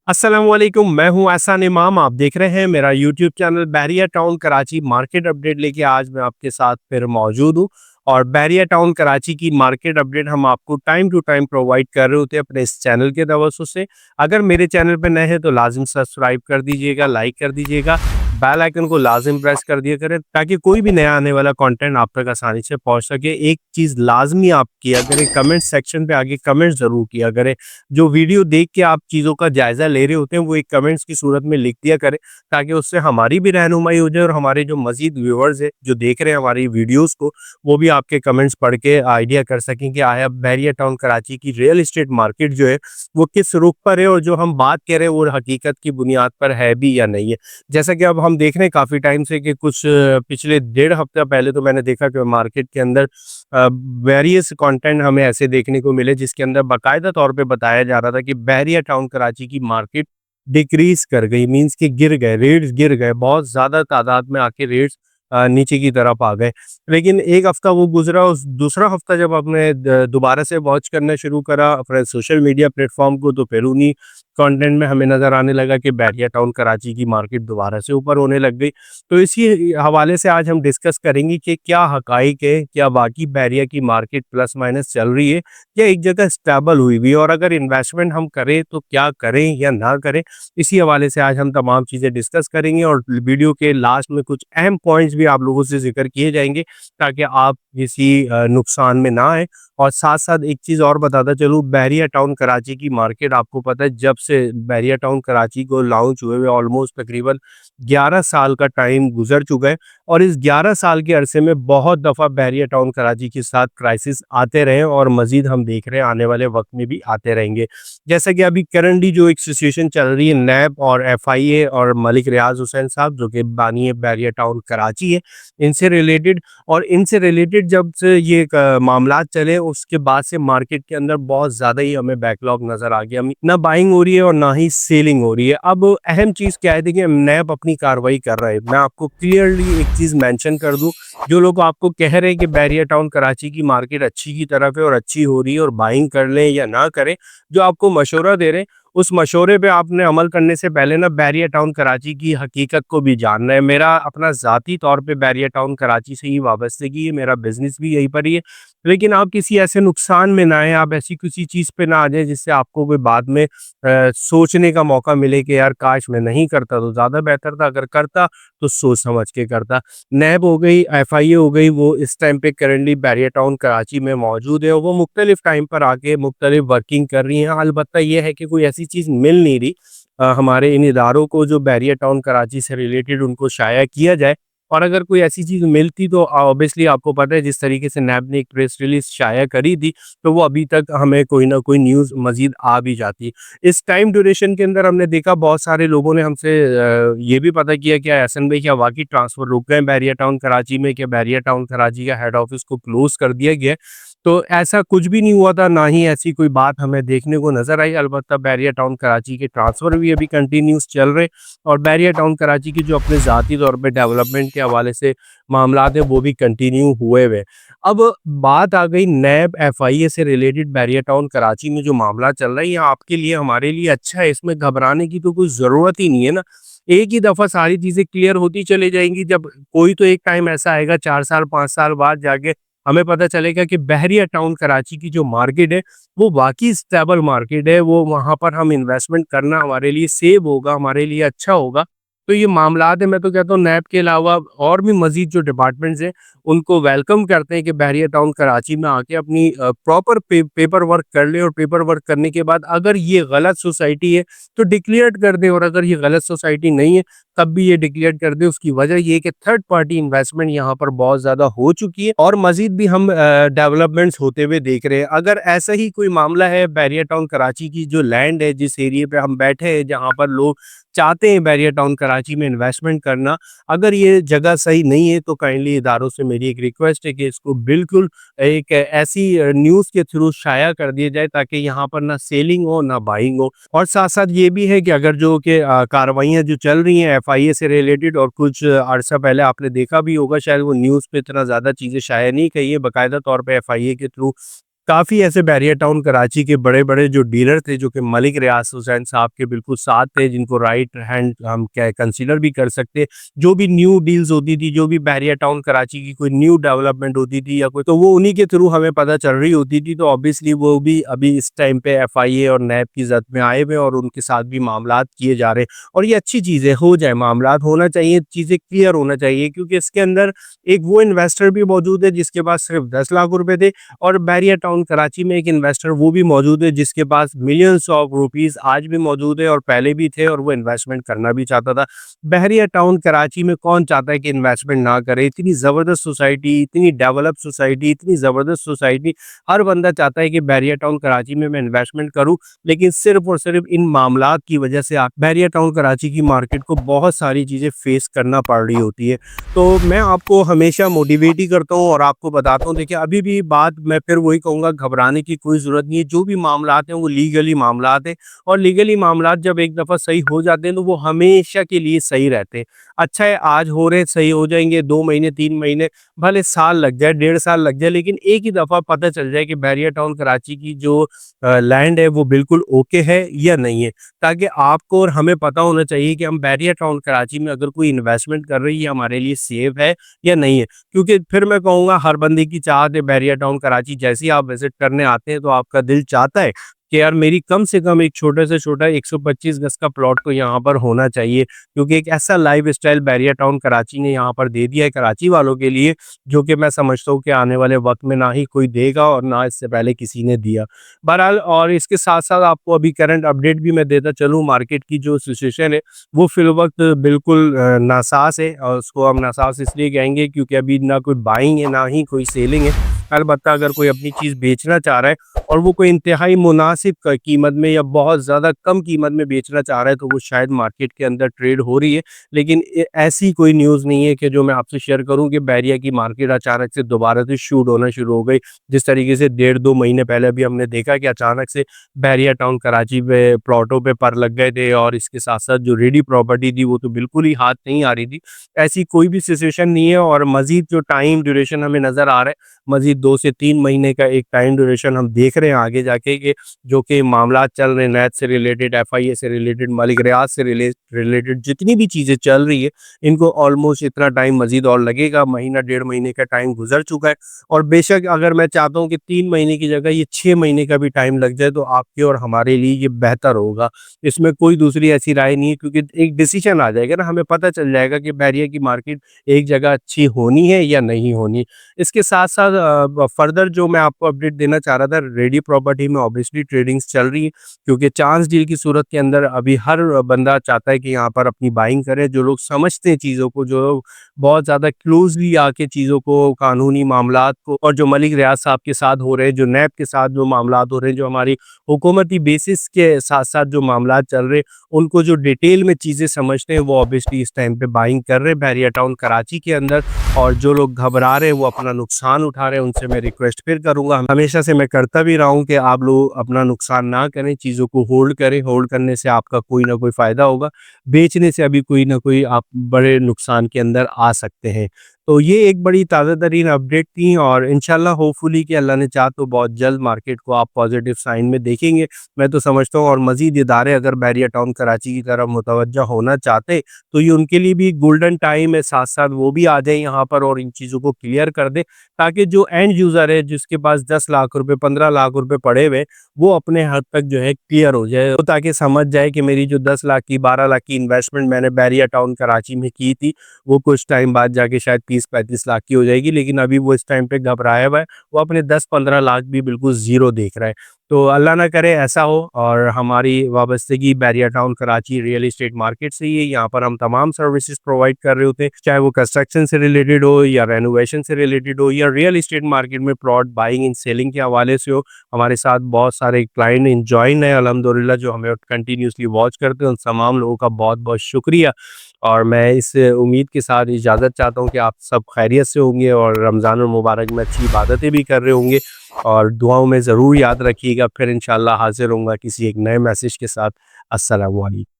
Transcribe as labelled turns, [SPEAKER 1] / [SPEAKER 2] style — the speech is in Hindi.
[SPEAKER 1] अस्सलामुअलैकुम, मैं हूं एहसान इमाम। आप देख रहे हैं मेरा YouTube channel Bahria Town Karachi market update लेके आज मैं आपके साथ फिर मौजूद हूं। और बैरिया टाउन कराची की मार्केट अपडेट हम आपको टाइम टू टाइम प्रोवाइड कर रहे होते हैं अपने इस चैनल के तवज्जो से। अगर मेरे चैनल पर नए हैं तो लाजिम सब्सक्राइब कर दीजिएगा, लाइक कर दीजिएगा, बेल आइकन को लाजिम प्रेस कर दिया करें ताकि कोई भी नया आने वाला कंटेंट आप तक आसानी से पहुंच सके। एक चीज़ लाजमी आप किया करें, कमेंट सेक्शन पे आगे कमेंट ज़रूर किया करें। जो वीडियो देख के आप चीज़ों का जायज़ा ले रहे होते हैं वो एक कमेंट्स की सूरत में लिख दिया करें ताकि उससे हमारी भी रहनुमाई हो जाए और हमारे जो मज़ीद व्यूअर्स हैं जो देख रहे हैं हमारी वीडियोस को, वो भी आपके कमेंट्स पढ़ के आइडिया कर सकें कि आया बैरिया टाउन कराची की रियल एस्टेट मार्केट जो है वो किस रुख पर है और जो हम बात कर रहे हैं वो हकीकत की बुनियाद पर है भी या नहीं है। जैसा कि अब हम देख रहे हैं काफ़ी टाइम से कि कुछ पिछले डेढ़ हफ्ता पहले तो मैंने देखा कि मार्केट के अंदर वेरियस कंटेंट हमें ऐसे देखने को मिले जिसके अंदर बाकायदा तौर पे बताया जा रहा था कि बहरिया टाउन कराची की मार्केट डिक्रीज कर गई, मींस कि गिर गए, रेट्स गिर गए, बहुत ज़्यादा तादाद में आके रेट्स नीचे की तरफ आ गए। लेकिन एक हफ्ता वो गुजरा, उस दूसरा हफ्ता जब आपने दोबारा से वॉच करना शुरू करा अपने सोशल मीडिया प्लेटफॉर्म को, तो फिर उन्हीं कंटेंट में हमें नज़र आने लगा कि बैरिया टाउन कराची की मार्केट दोबारा से ऊपर होने लग गई। तो इसी हवाले से आज हम डिस्कस करेंगे कि क्या हकाइक है, क्या वाकई बैरिया की मार्केट प्लस माइनस चल रही है या एक जगह स्टेबल हुई हुई है, और अगर इन्वेस्टमेंट हम करें तो क्या करें या ना करें। इसी हवाले से आज हम तमाम चीज़ें डिस्कस करेंगे और वीडियो के लास्ट में कुछ अहम पॉइंट्स भी आप लोगों से जिक्र किए जाएंगे ताकि आप किसी नुकसान में ना आए। और साथ साथ एक चीज़ और बताता चलूँ, बैरिया टाउन कराची की मार्केट आपको पता है जब से बैरिया टाउन कराची को लॉन्च हुए हुए ऑलमोस्ट तकरीबन 11 साल का टाइम गुजर चुका है। और इस 11 साल के अरसे में बहुत दफ़ा बैरिया टाउन कराची के साथ क्राइसिस आते रहे और मज़ीद हम देख रहे हैं आने वाले वक्त में भी आते रहेंगे। जैसा कि अभी करंटली जो एक सिचुएशन चल रही है, नैब और एफआईए और मलिक रियाज हुसैन साहब जो कि बानी बैरिया टाउन कराची है, इनसे रिलेटेड जब से ये मामलात चले उसके बाद से मार्केट के अंदर बहुत ज़्यादा ही हमें बैकलॉग नज़र आ गया, ना बाइंग हो रही है और ना ही सेलिंग हो रही है। अब अहम चीज़ क्या है, देखिए नैब अपनी कार्रवाई कर रहा है। मैं आपको क्लियरली एक चीज़ मेंशन कर दूं, जो लोग आपको कह रहे हैं कि बैरिया टाउन कराची की मार्केट अच्छी की तरफ है और अच्छी हो रही है और बाइंग कर लें या ना करें, जो आपको मशवरा दे रहे हैं उस मशवरे पे आपने अमल करने से पहले ना बैरिया टाउन कराची की हकीकत को भी जानना है। मेरा अपना ज़ाती तौर पे बैरिया टाउन कराची से ही वाबस्तगी है, मेरा बिज़नेस भी यहीं पर ही है। लेकिन आप किसी ऐसे नुकसान में ना आएँ, आप ऐसी किसी चीज़ पे ना आ जाएँ जिससे आपको कोई बाद में सोचने का मौका मिले कि यार काश मैं नहीं करता तो ज़्यादा बेहतर था, अगर करता तो सोच समझ के करता। नैब हो गई, एफआईए हो गई, वो इस टाइम पे करंटली बैरिया टाउन कराची में मौजूद है और वो मुख्तलिफ टाइम पर आके मुख्तलिफ वर्किंग कर रही हैं। अलबत्ता ये है कि कोई ऐसी चीज़ मिल नहीं रही हमारे इन इदारों को जो बैरिया टाउन कराची से रिलेटेड उनको शाया किया जाए। और अगर कोई ऐसी चीज़ मिलती तो ऑब्वियसली आपको पता है जिस तरीके से नैब ने एक प्रेस रिलीज़ शाया करी थी, तो वो अभी तक हमें कोई ना कोई न्यूज़ मज़ीद आ भी जाती। इस टाइम ड्यूरेशन के अंदर हमने देखा बहुत सारे लोगों ने हमसे ये भी पता किया क्या एहसन भाई क्या वाक़ई ट्रांसफ़र रुक गए बैरिया टाउन कराची में? क्या बैरिया टाउन कराची का हेड ऑफ़िस को क्लोज़ कर दिया गया है? तो ऐसा कुछ भी नहीं हुआ था, ना ही ऐसी कोई बात हमें देखने को नज़र आई। अलबत्ता बैरिया टाउन कराची के ट्रांसफ़र भी अभी कंटिन्यूज़ चल रहे और बैरिया टाउन कराची की जो अपने ज़ाती तौर पे डेवलपमेंट के हवाले से मामलात हैं वो भी कंटिन्यू हुए हुए हैं। अब बात आ गई नैब एफआईए से रिलेटेड बैरिया टाउन कराची में जो मामला चल रहा है, ये आपके लिए हमारे लिए अच्छा है, इसमें घबराने की तो कोई ज़रूरत ही नहीं है ना। एक ही दफ़ा सारी चीज़ें क्लियर होती चली जाएँगी। जब कोई तो एक टाइम ऐसा आएगा 4 साल 5 साल बाद जाके हमें पता चलेगा कि बहरिया टाउन कराची की जो मार्केट है वो वाक़ई स्टेबल मार्केट है, वो वहाँ पर हम इन्वेस्टमेंट करना हमारे लिए सेव होगा, हमारे लिए अच्छा होगा। तो ये मामलात है, मैं तो कहता हूँ नैब के अलावा और भी मज़ीद जो डिपार्टमेंट्स हैं उनको वेलकम करते हैं कि बहरिया टाउन कराची में आके अपनी प्रॉपर पेपर वर्क कर लें और पेपर वर्क करने के बाद अगर ये गलत सोसाइटी है तो डिक्लेयर कर दें, और अगर ये गलत सोसाइटी नहीं है तब भी ये डिक्लेयर कर दें। उसकी वजह ये है कि थर्ड पार्टी इन्वेस्टमेंट यहाँ पर बहुत ज़्यादा हो चुकी है और मज़ीद भी हम डेवलपमेंट्स होते हुए देख रहे हैं। अगर ऐसा ही कोई मामला है बैरिया टाउन कराची की जो लैंड है, जिस एरिया पे हम बैठे हैं जहाँ पर लोग चाहते हैं बैरिया टाउन कराची में इन्वेस्टमेंट करना, अगर ये जगह सही नहीं है तो काइंडली इदारों से मेरी एक रिक्वेस्ट है कि इसको बिल्कुल एक ऐसी न्यूज़ के थ्रू शाया कर दिया जाए ताकि यहाँ पर ना सेलिंग हो ना बाइंग हो। और साथ साथ ये भी है कि अगर जो कि कार्रवाइयाँ जो चल रही हैं एफआईए से रिलेटेड, और कुछ अरसा पहले आपने देखा भी होगा शायद वो न्यूज़ पे इतना ज़्यादा चीज़ें शाया नहीं कही है, बाकायदा तौर पे एफआईए के थ्रू काफ़ी ऐसे बैरिया टाउन कराची के बड़े-बड़े जो डीलर थे जो कि मलिक रियाज हुसैन साहब के बिल्कुल साथ थे, जिनको राइट हैंड हम क्या कंसीडर भी कर सकते हैं। जो भी न्यू डील्स होती थी, जो भी बैरिया टाउन कराची की कोई न्यू डेवलपमेंट होती थी या कोई, तो वो उन्हीं के थ्रू हमें पता चल रही होती थी। तो ऑब्वियसली वो भी अभी इस टाइम पे एफआईए और नैब की ज़द में आए हुए हैं और उनके साथ भी मामलात किए जा रहे हैं। और ये अच्छी चीज़ है, हो जाए, मामलात होना चाहिए, चीज़ें क्लियर होना चाहिए, क्योंकि इसके अंदर एक वो इन्वेस्टर भी मौजूद है जिसके पास सिर्फ 10 लाख रुपए थे, और बैरिया टाउन कराची में एक इन्वेस्टर वो भी मौजूद है जिसके पास मिलियंस ऑफ रुपीस आज भी मौजूद है और पहले भी थे, और वो इन्वेस्टमेंट करना भी चाहता था। बैरिया टाउन कराची में कौन चाहता है कि इन्वेस्टमेंट ना करे? इतनी ज़बरदस्त सोसाइटी, इतनी डेवलप सोसाइटी, इतनी ज़बरदस्त सोसाइटी, हर बंदा चाहता है कि बैरिया टाउन कराची में मैं इन्वेस्टमेंट करूँ, लेकिन सिर्फ और सिर्फ इन मामलात की वजह से बैरिया टाउन कराची की मार्केट को बहुत सारी चीज़ें फेस करना पड़ रही होती है। तो मैं आपको हमेशा मोटिवेट ही करता हूँ और आपको बताता हूँ, देखिए अभी भी बात मैं फिर वही कहूँगा, घबराने की कोई ज़रूरत नहीं है। जो भी मामलात हैं वो लीगली मामलात हैं, और लीगली मामलात जब एक दफ़ा सही हो जाते हैं तो वो हमेशा के लिए सही रहते हैं। अच्छा है, आज हो रहे सही हो जाएँगे, 2 महीने 3 महीने, भले साल लग जाए, 1.5 साल लग जाए, लेकिन एक ही दफ़ा पता चल जाए कि बैरिया टाउन कराची की जो लैंड है वो बिल्कुल ओके है या नहीं है। ताकि आपको और हमें पता होना चाहिए कि हम बैरिया टाउन कराची में अगर कोई इन्वेस्टमेंट कर रही है, हमारे लिए सेफ है या नहीं है। क्योंकि फिर मैं कहूँगा हर बंदे की चाहत है, बैरिया टाउन कराची जैसे ही आप विज़िट करने आते हैं तो आपका दिल चाहता है कि यार मेरी कम से कम एक छोटे से छोटा 125 गज़ का प्लॉट तो यहाँ पर होना चाहिए। क्योंकि एक ऐसा लाइफ़स्टाइल बैरिया टाउन कराची ने यहाँ पर दे दिया है कराची वालों के लिए, जो कि मैं समझता हूँ कि आने वाले वक़्त में ना ही कोई देगा और ना इससे पहले किसी ने दिया। बहरहाल, और इसके साथ-साथ आपको अभी करंट अपडेट भी मैं देता चलूँ, मार्केट की जो सिचुएशन है वो फ़िलवक़्त बिल्कुल नासाज़ है, और उसको हम नासाज़ इसलिए कहेंगे क्योंकि अभी ना कोई बाइंग है, ना ही कोई सेलिंग है। अलबत्ता अगर कोई अपनी चीज़ बेचना चाह रहा है और वो कोई इंतहाई मुनासिब कीमत में या बहुत ज़्यादा कम कीमत में बेचना चाह रहा है, तो वो शायद मार्केट के अंदर ट्रेड हो रही है। लेकिन ऐसी कोई न्यूज़ नहीं है कि जो मैं आपसे शेयर करूं कि बैरिया की मार्केट अचानक से दोबारा से शूट होना शुरू हो गई। जिस तरीके से 1.5-2 महीने पहले भी हमने देखा कि अचानक से बैरिया टाउन कराची पे प्लॉटों पे पर लग गए थे, और इसके साथ साथ जो रेडी प्रॉपर्टी थी वो तो बिल्कुल ही हाथ नहीं आ रही थी। ऐसी कोई भी सिचुएशन नहीं है, और मजीद जो टाइम ड्यूरेशन हमें नज़र आ रहा है, मजीद 2 से 3 महीने का एक टाइम ड्यूरेशन हम देख रहे हैं आगे जाके, कि जो कि मामलात चल रहे हैं नैत से रिलेटेड, एफआईए से रिलेटेड, मलिक रियाज से रिलेटेड जितनी भी चीज़ें चल रही है, इनको ऑलमोस्ट इतना टाइम मजीद और लगेगा। महीना 1.5 महीने का टाइम गुजर चुका है, और बेशक अगर मैं चाहता हूँ कि 3 महीने की जगह ये 6 महीने का भी टाइम लग जाए तो आपके और हमारे लिए ये बेहतर होगा। इसमें कोई दूसरी ऐसी राय नहीं है, क्योंकि एक डिसीजन आ जाएगा ना, हमें पता चल जाएगा कि बैरिया की मार्केट एक जगह अच्छी होनी है या नहीं होनी। इसके साथ-साथ फर्दर जो मैं आपको अपडेट देना चाह रहा था, रेडी प्रॉपर्टी में ऑब्वियसली ट्रेडिंग्स चल रही है, क्योंकि चांस डील की सूरत के अंदर अभी हर बंदा चाहता है कि यहाँ पर अपनी बाइंग करे। जो लोग समझते हैं चीज़ों को, जो लोग बहुत ज़्यादा क्लोज़ली आके चीज़ों को, कानूनी मामलात को, और जो मलिक रियाज साहब के साथ हो रहे हैं, जो नैब के साथ जो मामलात हो रहे हैं, जो हमारी हुकूमती बेसिस के साथ-साथ जो मामलात चल रहे हैं, उनको जो डिटेल में चीज़ें समझते हैं, वो ऑब्वियसली इस टाइम पे बाइंग कर रहे हैं बैरिया टाउन कराची के अंदर। और जो लोग घबरा रहे हैं, वो अपना नुकसान उठा रहे हैं, उनसे मैं रिक्वेस्ट फिर करूँगा, हमेशा से मैं करता भी रहा हूँ कि आप लोग अपना नुकसान ना करें, चीज़ों को होल्ड करें। होल्ड करने से आपका कोई ना कोई फ़ायदा होगा, बेचने से अभी कोई ना कोई आप बड़े नुकसान के अंदर आ सकते हैं। तो ये एक बड़ी ताज़ा-तरीन अपडेट थी, और इंशाल्लाह होपफुली कि अल्लाह ने चाहा तो बहुत जल्द मार्केट को आप पॉजिटिव साइन में देखेंगे। मैं तो समझता हूँ, और मज़ीद इदारे अगर बैरिया टाउन कराची की तरफ मुतवज्जा होना चाहते, तो ये उनके लिए भी गोल्डन टाइम है, साथ-साथ वो भी आ जाएँ यहाँ पर और इन चीज़ों को क्लियर कर दें, ताकि जो एंड यूज़र है, जिसके पास 10 लाख रुपए, 15 लाख रुपए पड़े हुए हैं, वो अपने हद तक जो है क्लियर हो जाए, तो ताकि समझ जाए कि मेरी जो 10 लाख की, 12 लाख की इन्वेस्टमेंट मैंने बैरिया टाउन कराची में की थी, वो कुछ टाइम बाद जाके शायद 30-35 लाख की हो जाएगी। लेकिन अभी वो इस टाइम पे घबराया हुआ है, वो अपने 10-15 लाख भी बिल्कुल ज़ीरो देख रहा है। तो अल्लाह ना करे ऐसा हो, और हमारी वाबस्तगी Bahria Town Karachi real estate market से ही है। यहाँ पर हम तमाम सर्विसेज प्रोवाइड कर रहे होते हैं, चाहे वो कंस्ट्रक्शन से रिलेटेड हो, या रेनोवेशन से रिलेटेड हो, या रियल एस्टेट मार्केट में प्लॉट बाइंग एंड सेलिंग के हवाले से हो। हमारे साथ बहुत सारे क्लाइंट जॉइन है अल्हम्दुलिल्लाह, जो हमें कंटिन्यूसली वॉच करते हैं। उन तमाम लोगों का बहुत बहुत शुक्रिया, और मैं इस उम्मीद के साथ इजाज़त चाहता हूँ कि आप सब खैरियत से होंगे और रमज़ान मुबारक में अच्छी इबादतें भी कर रहे होंगे, और दुआओं में ज़रूर याद रखिएगा। फिर इंशाल्लाह हाज़िर होऊँगा किसी एक नए मैसेज के साथ। अस्सलामु अलैकुम।